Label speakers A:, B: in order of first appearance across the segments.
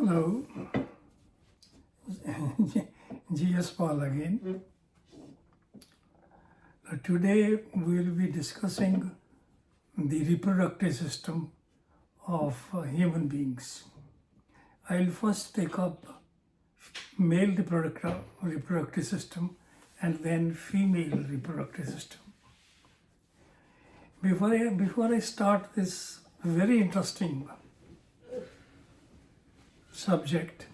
A: Hello, G.S. Paul again. Today we will be discussing the reproductive system of human beings. I will first take up male reproductive system and then female reproductive system. Before I start this very interesting subject,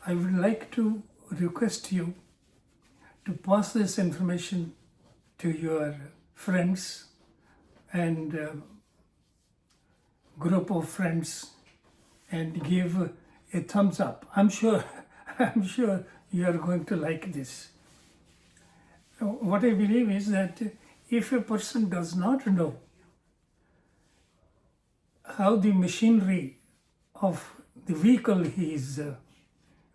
A: I would like to request you to pass this information to your friends and group of friends and give a thumbs up. I'm sure you are going to like this. What I believe is that if a person does not know how the machinery of the vehicle he is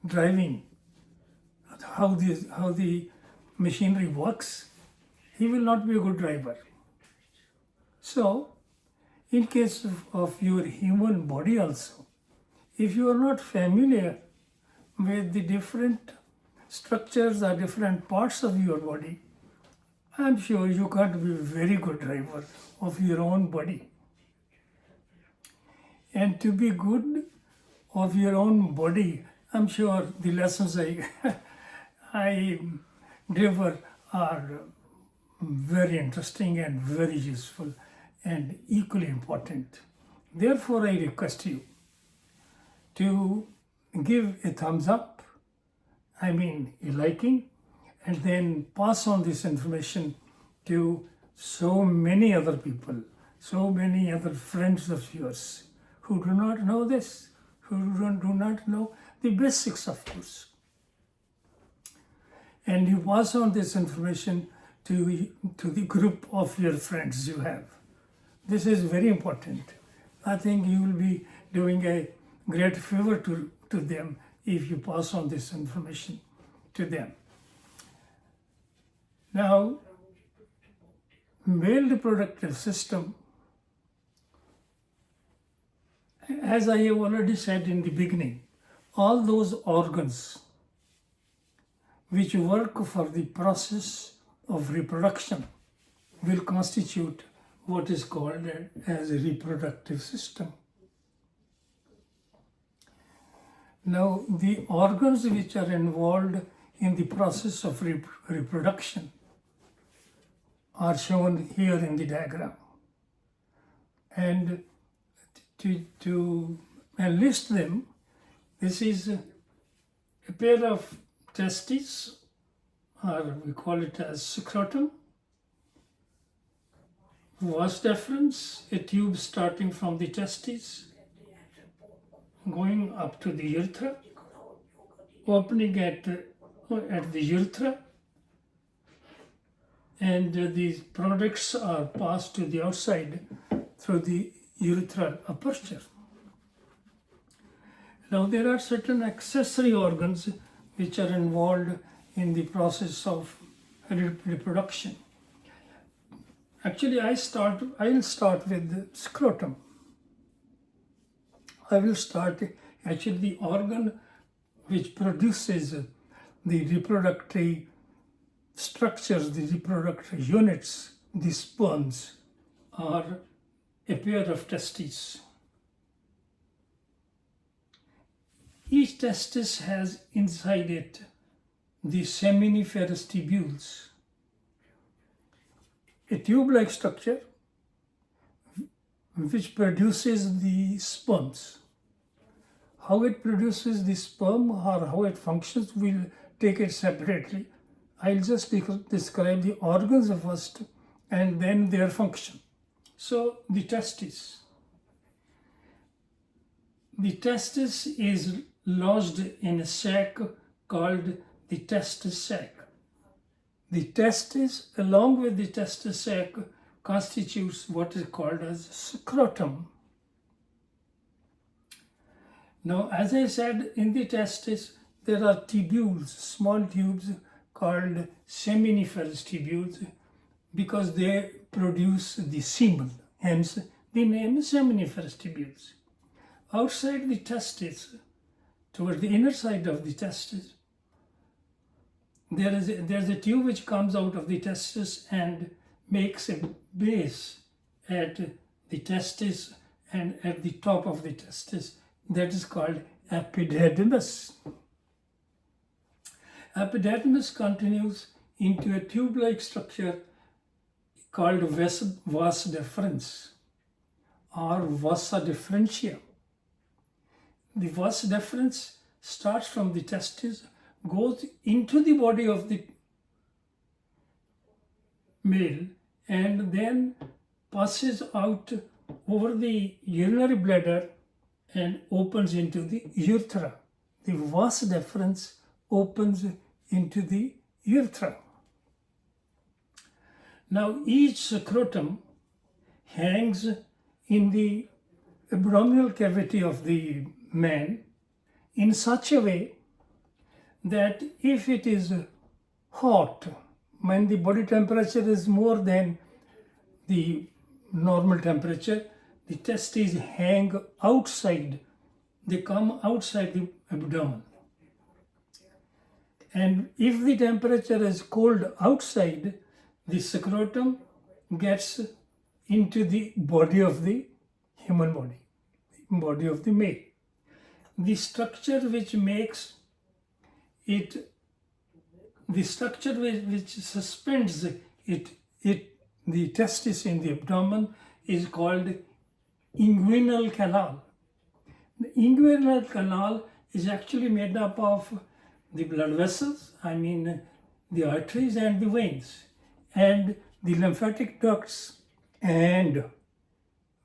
A: driving, how the machinery works, he will not be a good driver. So, in case of your human body also, if you are not familiar with the different structures or different parts of your body, I'm sure you can't be a very good driver of your own body. And to be good of your own body, I'm sure the lessons I deliver are very interesting and very useful and equally important. Therefore, I request you to give a thumbs up, a liking, and then pass on this information to so many other people, so many other friends of yours who do not know this, who do not know the basics, of course. And you pass on this information to the group of your friends you have. This is very important. I think you will be doing a great favor to them if you pass on this information to them. Now, male reproductive system, as I have already said in the beginning, all those organs which work for the process of reproduction will constitute what is called as a reproductive system. Now, the organs which are involved in the process of reproduction are shown here in the diagram. And to list them, this is a pair of testes, or we call it as scrotum, vas deferens, a tube starting from the testes, going up to the urethra, opening at the urethra, and these products are passed to the outside through the urethral aperture. Now, there are certain accessory organs which are involved in the process of reproduction. Actually, I will start with the scrotum. I will start actually the organ which produces the reproductive structures, the reproductive units, the sperms, are a pair of testes. Each testis has inside it the seminiferous tubules, a tube-like structure which produces the sperms. How it produces the sperm or how it functions, we'll take it separately. I'll just describe the organs first and then their function. So, the testis. The testis is lodged in a sac called the testis sac. The testis, along with the testis sac, constitutes what is called as scrotum. Now, as I said, in the testis, there are tubules, small tubes called seminiferous tubules, because they produce the semen, hence the name is seminiferous tubules. Outside the testis towards the inner side of the testis, there's a tube which comes out of the testis and makes a base at the testis and at the top of the testis. That is called epididymis. Epididymis continues into a tube-like structure called vas deferens or vasa differentia. The vas deferens starts from the testis, goes into the body of the male, and then passes out over the urinary bladder and opens into the urethra. The vas deferens opens into the urethra. Now each scrotum hangs in the abdominal cavity of the man in such a way that if it is hot, when the body temperature is more than the normal temperature, the testes hang outside, they come outside the abdomen. And if the temperature is cold outside, the scrotum gets into the body of the human body, body of the male. The structure which makes it, the structure which suspends the testis in the abdomen is called inguinal canal. The inguinal canal is actually made up of the blood vessels, the arteries and the veins, and the lymphatic ducts and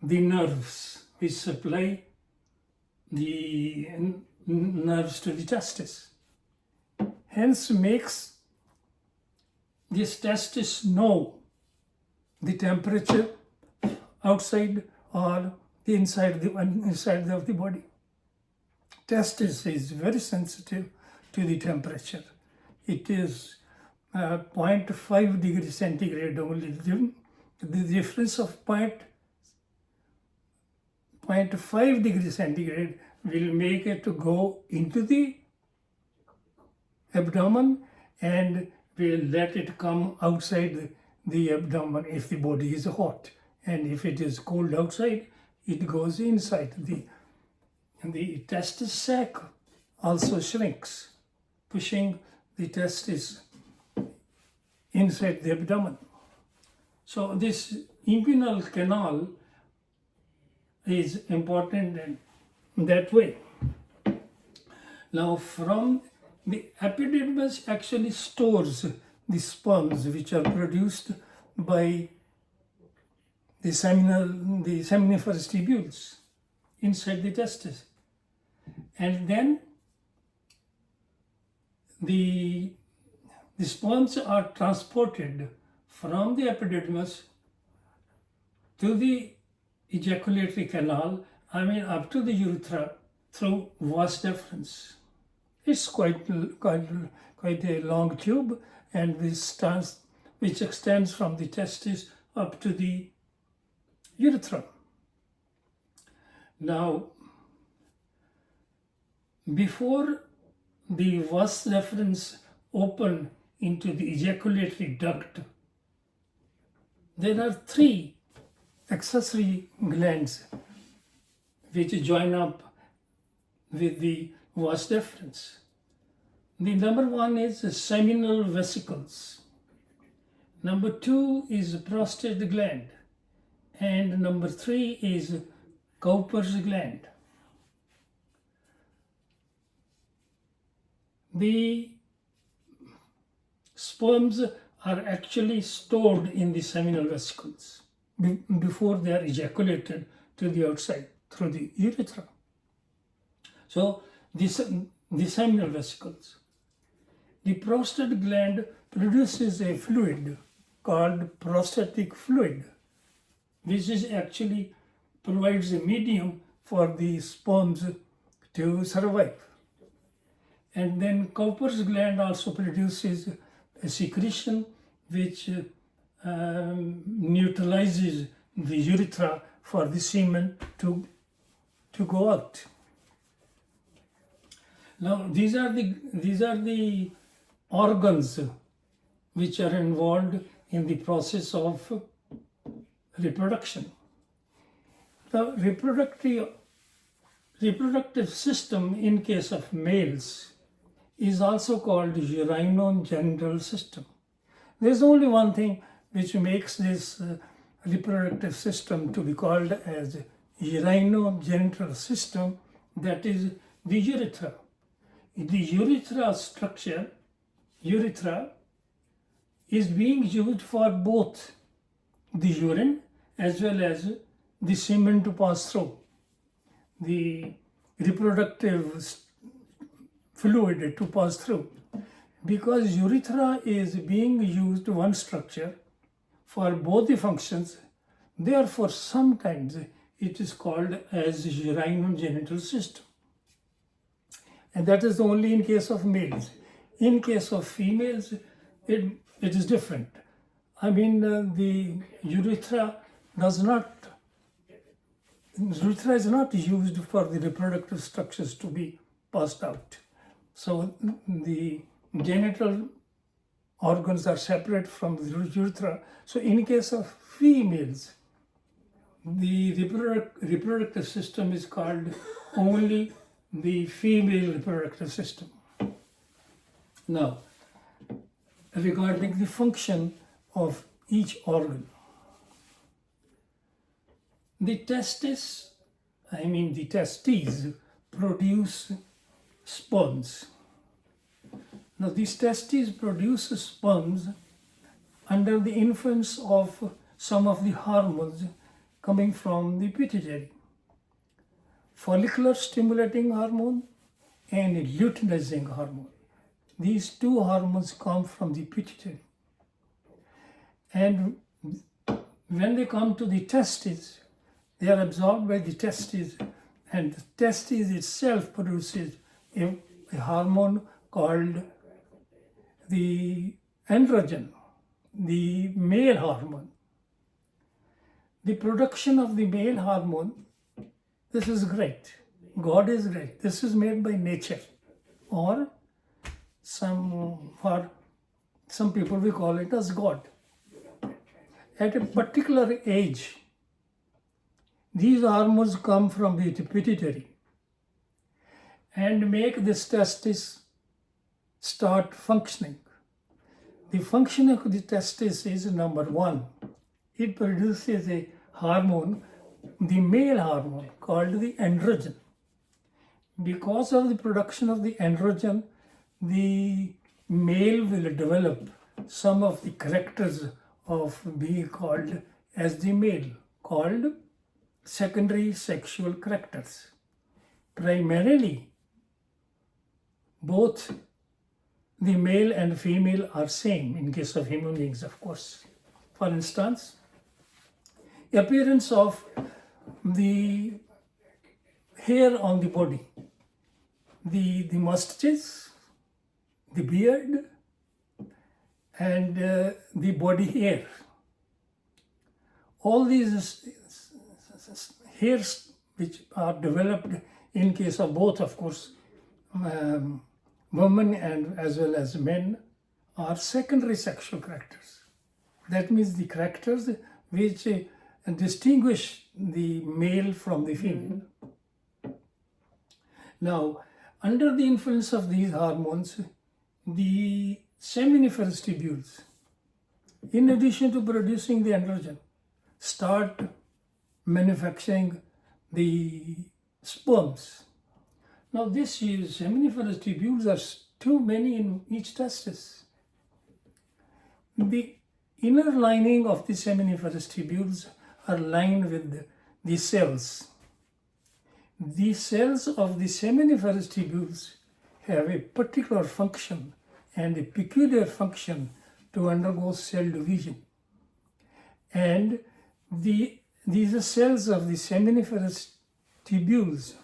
A: the nerves which supply the nerves to the testis. Hence makes this testis know the temperature outside or the inside of the body. Testis is very sensitive to the temperature. It is 0.5 degrees centigrade only. The difference of 0.5 degrees centigrade will make it to go into the abdomen and will let it come outside the abdomen if the body is hot. And if it is cold outside, it goes inside. The testis sac also shrinks, pushing the testis inside the abdomen. So this inguinal canal is important in that way. Now from the epididymis actually stores the sperms which are produced by the seminiferous tubules inside the testis. And then the sperms are transported from the epididymis to the ejaculatory canal, up to the urethra through vas deferens. It's quite a long tube, and which extends from the testis up to the urethra. Now, before the vas deferens open into the ejaculatory duct, there are 3 accessory glands which join up with the vas deferens. The number 1 is seminal vesicles. Number 2 is prostate gland. And number 3 is Cowper's gland. The sperms are actually stored in the seminal vesicles before they are ejaculated to the outside through the urethra. So the seminal vesicles. The prostate gland produces a fluid called prostatic fluid, which is actually provides a medium for the sperms to survive. And then Cowper's gland also produces a secretion which neutralizes the urethra for the semen to go out. Now these are the organs which are involved in the process of reproduction. The reproductive system in case of males is also called urinogenital system. There's only one thing which makes this reproductive system to be called as urinogenital system, that is the urethra. The urethra structure, urethra, is being used for both the urine as well as the semen to pass through. The reproductive fluid to pass through. Because urethra is being used one structure for both the functions, therefore sometimes it is called as urinogenital system. And that is only in case of males. In case of females, it is different. I mean, the urethra is not used for the reproductive structures to be passed out. So the genital organs are separate from the urethra. So in case of females, the reproductive system is called only the female reproductive system. Now, regarding the function of each organ, the testes produce sperms. Now these testes produce sperms under the influence of some of the hormones coming from the pituitary. Follicular stimulating hormone and luteinizing hormone. These two hormones come from the pituitary. And when they come to the testes, they are absorbed by the testes, and the testes itself produces a hormone called the androgen, the male hormone. The production of the male hormone, this is great. God is great. This is made by nature, or for some people we call it as God. At a particular age, these hormones come from the pituitary and make this testis start functioning. The function of the testis is number one. It produces a hormone, the male hormone called the androgen. Because of the production of the androgen, the male will develop some of the characters of being called as the male, called secondary sexual characters. Primarily, both the male and female are same in case of human beings, of course. For instance, appearance of the hair on the body, the mustaches, the beard, and the body hair. All these hairs which are developed in case of both, of course, women and as well as men, are secondary sexual characters. That means the characters which distinguish the male from the female. Now, under the influence of these hormones, the seminiferous tubules, in addition to producing the androgen, start manufacturing the sperms. Now, these seminiferous tubules are too many in each testis. The inner lining of the seminiferous tubules are lined with the cells. The cells of the seminiferous tubules have a particular function and a peculiar function to undergo cell division. And these cells of the seminiferous tubules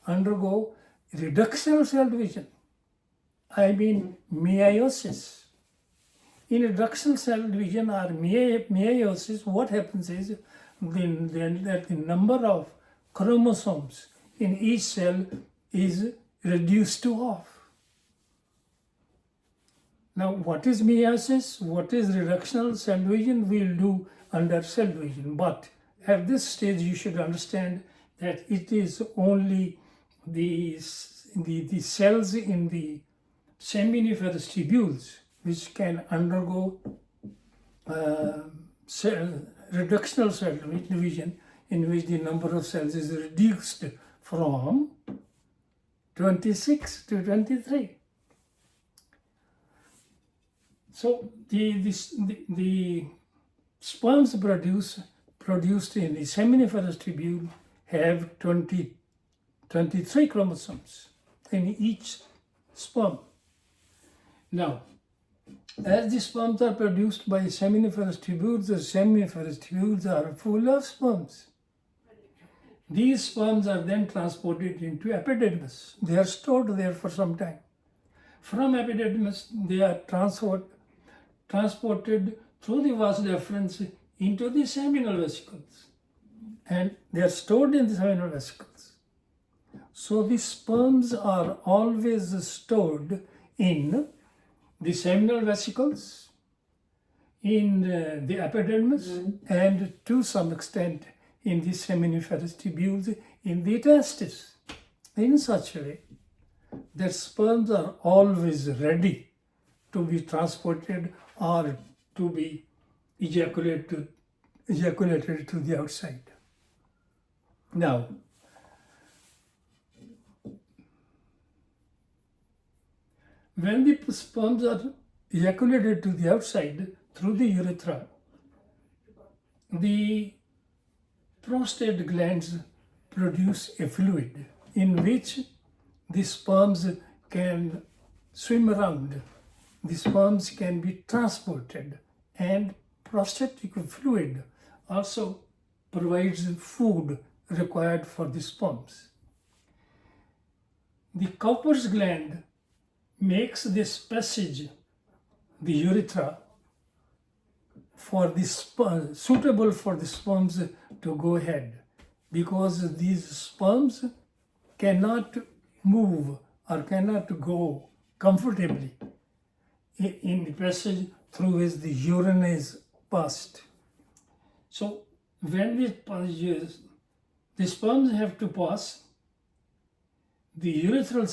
A: undergo reductional cell division. I mean meiosis. In reductional cell division or meiosis, what happens is that the number of chromosomes in each cell is reduced to half. Now, what is meiosis? What is reductional cell division? We'll do under cell division. But at this stage, you should understand that it is only the cells in the seminiferous tubules which can undergo reductional cell division, in which the number of cells is reduced from 26 to 23. So the sperms produced in the seminiferous tubule have 23 chromosomes in each sperm. Now, as the sperms are produced by seminiferous tubules, the seminiferous tubules are full of sperms. These sperms are then transported into epididymis. They are stored there for some time. From epididymis, they are transported through the vas deferens into the seminal vesicles, and they are stored in the seminal vesicles. So the sperms are always stored in the seminal vesicles, in the epididymis, and to some extent in the seminiferous tubules in the testis, in such a way that sperms are always ready to be transported or to be ejaculated to the outside. Now, when the sperms are ejaculated to the outside through the urethra, the prostate glands produce a fluid in which the sperms can swim around. The sperms can be transported, and prostatic fluid also provides food required for the sperms. The Cowper's gland makes this passage, the urethra, for the suitable for the sperms to go ahead, because these sperms cannot move or cannot go comfortably in the passage through which the urine is passed. So when the sperms have to pass, the urethra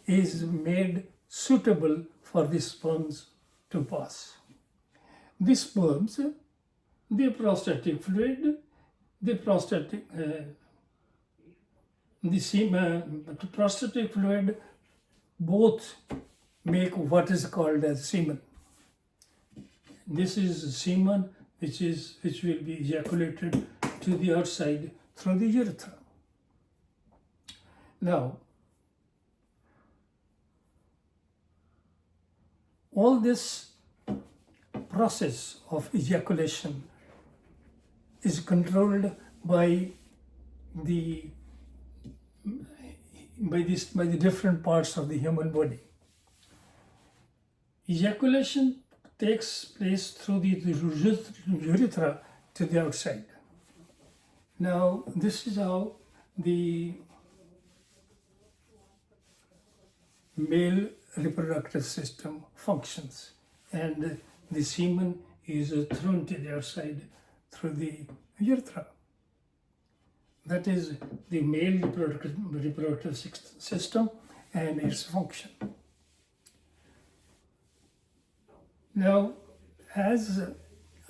A: is made suitable for the sperms to pass. The sperms, the prostatic fluid, the prostatic fluid, both make what is called as semen. This is semen which will be ejaculated to the outside through the urethra. Now, all this process of ejaculation is controlled by the different parts of the human body. Ejaculation takes place through the urethra to the outside. Now, this is how the male reproductive system functions, and the semen is thrown to the outside through the urethra. That is the male reproductive system and its function. Now, as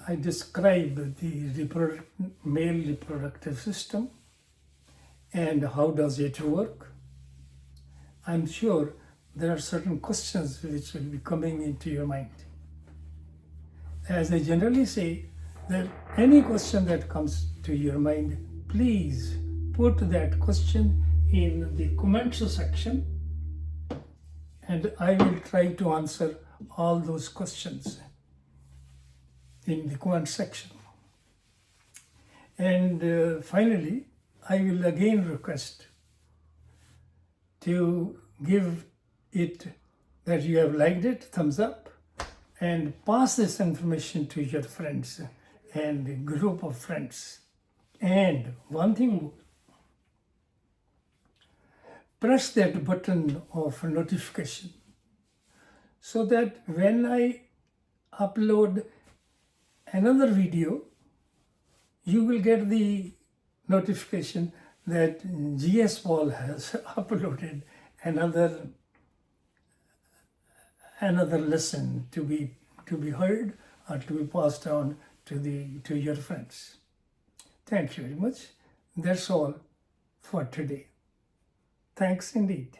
A: I describe the male reproductive system and how does it work, I'm sure there are certain questions which will be coming into your mind. As I generally say, that any question that comes to your mind, please put that question in the comments section, and I will try to answer all those questions in the comment section. And finally, I will again request to give it that you have liked it, thumbs up, and pass this information to your friends and a group of friends. And one thing more, press that button of notification so that when I upload another video, you will get the notification that GS Paul has uploaded another lesson to be heard or to be passed on to your friends. Thank you very much. That's all for today. Thanks indeed.